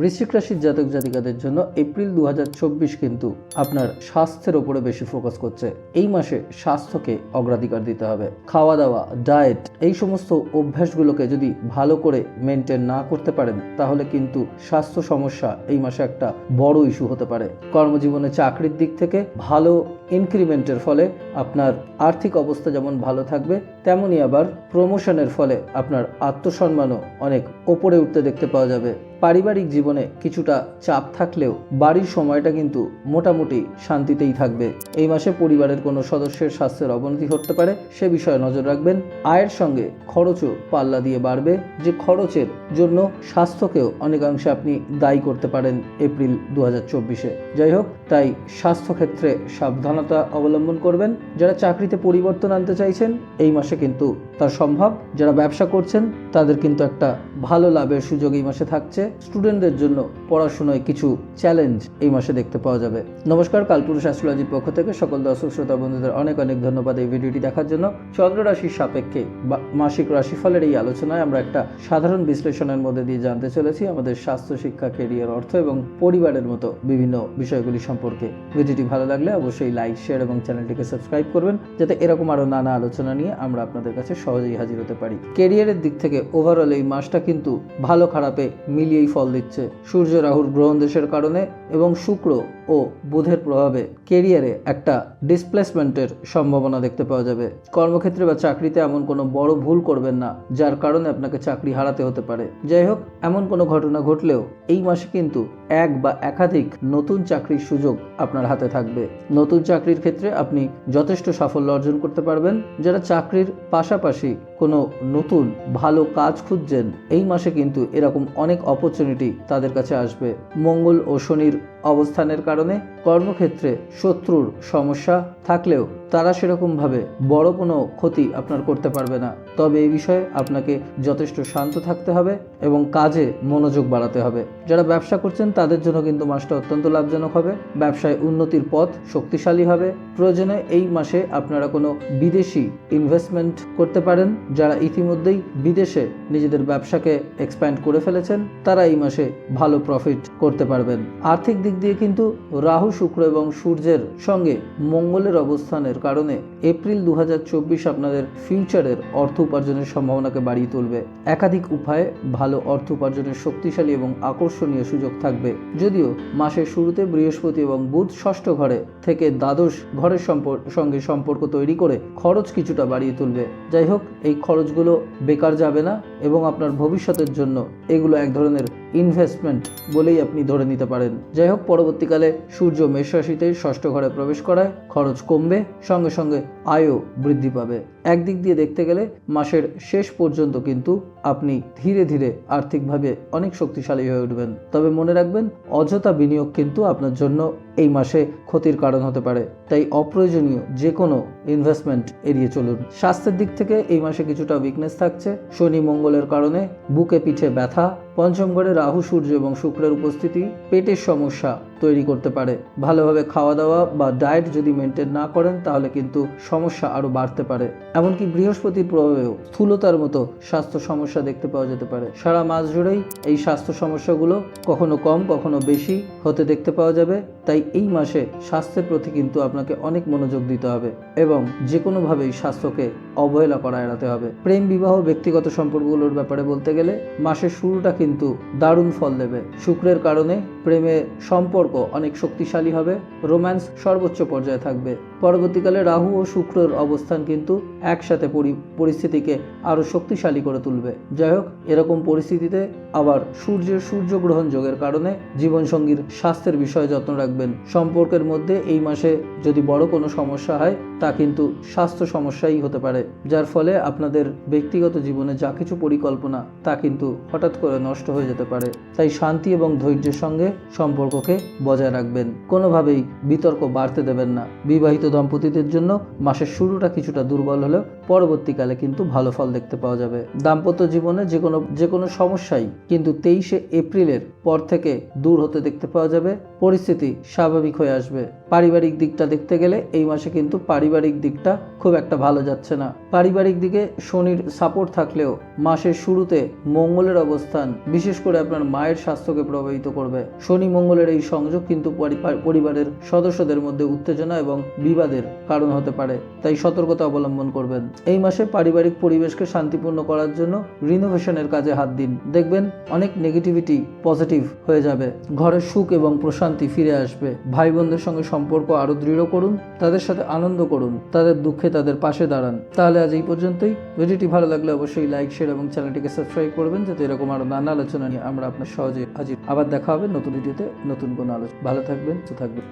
বৃশ্চিক রাশির জাতক জাতিকাদের জন্য এপ্রিল 2024 কিন্তু আপনার স্বাস্থ্যের ওপরে বেশি ফোকাস করছে। এই মাসে স্বাস্থ্যকে অগ্রাধিকার দিতে হবে। খাওয়া দাওয়া, ডায়েট, এই সমস্ত অভ্যাসগুলোকে যদি ভালো করে মেনটেন না করতে পারেন তাহলে কিন্তু স্বাস্থ্য সমস্যা এই মাসে একটা বড় ইস্যু হতে পারে। কর্মজীবনে চাকরির দিক থেকে ভালো ইনক্রিমেন্টের ফলে আপনার আর্থিক অবস্থা যেমন ভালো থাকবে, তেমনি আবার প্রমোশনের ফলে আপনার আত্মসম্মানও অনেক ওপরে উঠতে দেখতে পাওয়া যাবে। পারিবারিক জীবনে কিছুটা চাপ থাকলেও বাড়ির সময়টা কিন্তু মোটামুটি শান্তিতেই থাকবে। এই মাসে পরিবারের কোনো সদস্যের স্বাস্থ্যের অবনতি ঘটতে পারে, সে বিষয়ে নজর রাখবেন। আয়ের সঙ্গে খরচও পাল্লা দিয়ে বাড়বে, যে খরচের জন্য স্বাস্থ্যকেও অনেকাংশে আপনি দায়ী করতে পারেন এপ্রিল 2024-এ। যাই হোক, তাই স্বাস্থ্যক্ষেত্রে সাবধানতা অবলম্বন করবেন। যারা চাকরিতে পরিবর্তন আনতে চাইছেন এই মাসে কিন্তু তা সম্ভব। যারা ব্যবসা করছেন তাদের কিন্তু একটা ভালো লাভের সুযোগ এই মাসে থাকছে। স্টুডেন্টদের জন্য পড়াশোনায় কিছু চ্যালেঞ্জ এই মাসে দেখতে পাওয়া যাবে। নমস্কার, কালপুরুষ অ্যাস্ট্রোলজির পক্ষ থেকে সকল দর্শক শ্রোতা বন্ধুদের অনেক অনেক ধন্যবাদ এই ভিডিওটি দেখার জন্য। চন্দ্র রাশির সাপেক্ষে মাসিক রাশিফলের এই আলোচনায় আমরা একটা সাধারণ বিশ্লেষণের মধ্যে দিয়ে জানতে চলেছি আমাদের স্বাস্থ্য, শিক্ষা, কেরিয়ার, অর্থ এবং পরিবারের মতো বিভিন্ন বিষয়গুলি সম্পর্কে। ভিডিওটি ভালো লাগলে অবশ্যই লাইক, শেয়ার এবং চ্যানেলটিকে সাবস্ক্রাইব করবেন, যাতে এরকম আরও নানা আলোচনা নিয়ে আমরা আপনাদের কাছে সহজেই হাজির হতে পারি। কেরিয়ারের দিক থেকে ওভারঅল এই মাসটা কিন্তু ভালো খারাপে মিলিয়েই ফল দিচ্ছে। সূর্য রাহুর গ্রহণ দেশের কারণে এবং শুক্র ও বুধের প্রভাবে কেরিয়ারে একটা ডিসপ্লেসমেন্টের সম্ভাবনা দেখতে পাওয়া যাবে। কর্মক্ষেত্রে বা চাকরিতে এমন কোনো বড় ভুল করবেন না যার কারণে আপনাকে চাকরি হারাতে হতে পারে। যাই হোক, এমন কোনো ঘটনা ঘটলেও এই মাসে কিন্তু এক বা একাধিক নতুন চাকরির সুযোগ আপনার হাতে থাকবে। নতুন চাকরির ক্ষেত্রে আপনি যথেষ্ট সাফল্য অর্জন করতে পারবেন। যারা চাকরির পাশাপাশি কোনো নতুন ভালো কাজ খুঁজছেন এই মাসে কিন্তু এরকম অনেক অপরচুনিটি তাদের কাছে আসবে। মঙ্গল ও শনির অবস্থানের কারণে কর্মক্ষেত্রে শত্রুর সমস্যা থাকলেও তারা সেরকমভাবে বড় কোনো ক্ষতি আপনার করতে পারবে না। তবে এই বিষয়ে আপনাকে যথেষ্ট শান্ত থাকতে হবে এবং কাজে মনোযোগ বাড়াতে হবে। যারা ব্যবসা করছেন তাদের জন্য কিন্তু মাসটা অত্যন্ত লাভজনক হবে। ব্যবসায় উন্নতির পথ শক্তিশালী হবে। প্রয়োজনে এই মাসে আপনারা কোনো বিদেশি ইনভেস্টমেন্ট করতে পারেন। যারা ইতিমধ্যেই বিদেশে নিজেদের ব্যবসাকে এক্সপ্যান্ড করে ফেলেছেন তারা এই মাসে ভালো প্রফিট করতে পারবেন। আর্থিক দিক দিয়ে কিন্তু রাহু, শুক্র এবং সূর্যের সঙ্গে মঙ্গলের অবস্থানের কারণে এপ্রিল 2024 আপনাদের ফিউচারের অর্থ উপার্জনের সম্ভাবনাকে বাড়িয়ে তুলবে। একাধিক উপায়ে ভালো অর্থ উপার্জনের শক্তিশালী এবং আকর্ষণীয় সুযোগ থাকবে। যদিও মাসের শুরুতে বৃহস্পতি এবং বুধ ষষ্ঠ ঘরে থেকে দ্বাদশ ঘরের সঙ্গে সম্পর্ক তৈরি করে খরচ কিছুটা বাড়িয়ে তুলবে। যাই হোক, এই খরচগুলো বেকার যাবে না এবং আপনার ভবিষ্যতের জন্য এগুলো এক ধরনের ইনভেস্টমেন্ট বলেই আপনি ধরে নিতে পারেন। যাই হোক, পরবর্তীকালে সূর্য মেষ রাশিতে ষষ্ঠ ঘরে প্রবেশ করায় খরচ কমবে, সঙ্গে সঙ্গে আয়ও বৃদ্ধি পাবে। একদিক দিয়ে দেখতে গেলে মাসের শেষ পর্যন্ত কিন্তু আপনি ধীরে ধীরে আর্থিকভাবে অনেক শক্তিশালী হয়ে উঠবেন। তবে মনে রাখবেন, অযথা বিনিয়োগ কিন্তু আপনার জন্য এই মাসে ক্ষতির কারণ হতে পারে। তাই অপ্রয়োজনীয় যে কোনো ইনভেস্টমেন্ট এড়িয়ে চলুন। স্বাস্থ্যের দিক থেকে এই মাসে কিছুটা উইকনেস থাকছে। শনি মঙ্গলের কারণে বুকে পিঠে ব্যথা, পঞ্চম ঘরে রাহু, সূর্য এবং শুক্রের উপস্থিতি পেটের সমস্যা তৈরি করতে পারে। ভালোভাবে খাওয়া দাওয়া বা ডায়েট যদি মেনটেন না করেন তাহলে কিন্তু সমস্যা আরও বাড়তে পারে। এমনকি বৃহস্পতির প্রভাবেও স্থূলতার মতো স্বাস্থ্য সমস্যা দেখতে পাওয়া যেতে পারে। সারা মাস জুড়েই এই স্বাস্থ্য সমস্যাগুলো কখনো কম কখনো বেশি হতে দেখতে পাওয়া যাবে। তাই এই মাসে স্বাস্থ্যের প্রতি কিন্তু আপনাকে অনেক মনোযোগ দিতে হবে এবং যে কোনোভাবেই স্বাস্থ্যকে অবহেলা করা এড়াতে হবে। প্রেম, বিবাহ, ব্যক্তিগত সম্পর্কগুলোর ব্যাপারে বলতে গেলে মাসের শুরুটা কিন্তু দারুণ ফল দেবে। শুক্রের কারণে প্রেমের সম্পর্ক অনেক শক্তিশালী হবে, রোম্যান্স সর্বোচ্চ পর্যায়ে থাকবে। পরবর্তীকালে রাহু ও শুক্রের অবস্থান কিন্তু একসাথে পরিস্থিতিকে আরও শক্তিশালী করে তুলবে। যাই হোক, এরকম পরিস্থিতিতে আবার সূর্যের সূর্যগ্রহণ যোগের কারণে জীবনসঙ্গীর স্বাস্থ্যের বিষয়ে যত্ন রাখবেন। সম্পর্কের মধ্যে এই মাসে যদি বড় কোনো সমস্যা হয় তা কিন্তু স্বাস্থ্য সমস্যাই হতে পারে, যার ফলে আপনাদের ব্যক্তিগত জীবনে যা কিছু পরিকল্পনা তা কিন্তু হঠাৎ করে নষ্ট হয়ে যেতে পারে। তাই শান্তি এবং ধৈর্যের সঙ্গে সম্পর্ককে বজায় রাখবেন। কোনোভাবেই বিতর্ক বাড়তে দেবেন না। বিবাহিত দম্পতিদের জন্য মাসের শুরুটা কিছুটা দুর্বল হলেও পরবর্তীকালে কিন্তু ভালো ফল দেখতে পাওয়া যাবে। দাম্পত্য জীবনে যে কোনো সমস্যাই কিন্তু 23শে এপ্রিলের পর থেকে দূর হতে দেখতে পাওয়া যাবে। পরিস্থিতি স্বাভাবিক হয়ে আসবে। পারিবারিক দিকটা দেখতে গেলে এই মাসে কিন্তু পারিবারিক দিকটা খুব একটা ভালো যাচ্ছে না। পারিবারিক দিকে শনির সাপোর্ট থাকলেও মাসের শুরুতে মঙ্গলের অবস্থান বিশেষ করে আপনার মায়ের স্বাস্থ্যকে প্রভাবিত করবে। শনি মঙ্গলের এই সংযোগ কিন্তু পরিবারের সদস্যদের মধ্যে উত্তেজনা এবং বিবাদের কারণ হতে পারে, তাই সতর্কতা অবলম্বন করবেন। এই মাসে পারিবারিক পরিবেশকে শান্তিপূর্ণ করার জন্য রিনোভেশনের কাজে হাত দিন, দেখবেন অনেক নেগেটিভিটি পজিটিভ হয়ে যাবে। ঘরের সুখ এবং প্রশান্তি ফিরে আসবে। ভাই বোনদের সঙ্গে সম্পর্ক আরো দৃঢ় করুন, তাদের সাথে আনন্দ করুন, তাদের দুঃখে তাদের পাশে দাঁড়ান। তাহলে আজ এই পর্যন্তই। ভিডিওটি ভালো লাগলে অবশ্যই লাইক, শেয়ার এবং চ্যানেলটিকে সাবস্ক্রাইব করবেন, যাতে এরকম আরো নানা আলোচনা নিয়ে আমরা আপনার সহজে হাজির। আবার দেখা হবে নতুন ভিডিওতে নতুন কোনো আলোচনা। ভালো থাকবেন, সুস্থ থাকবেন।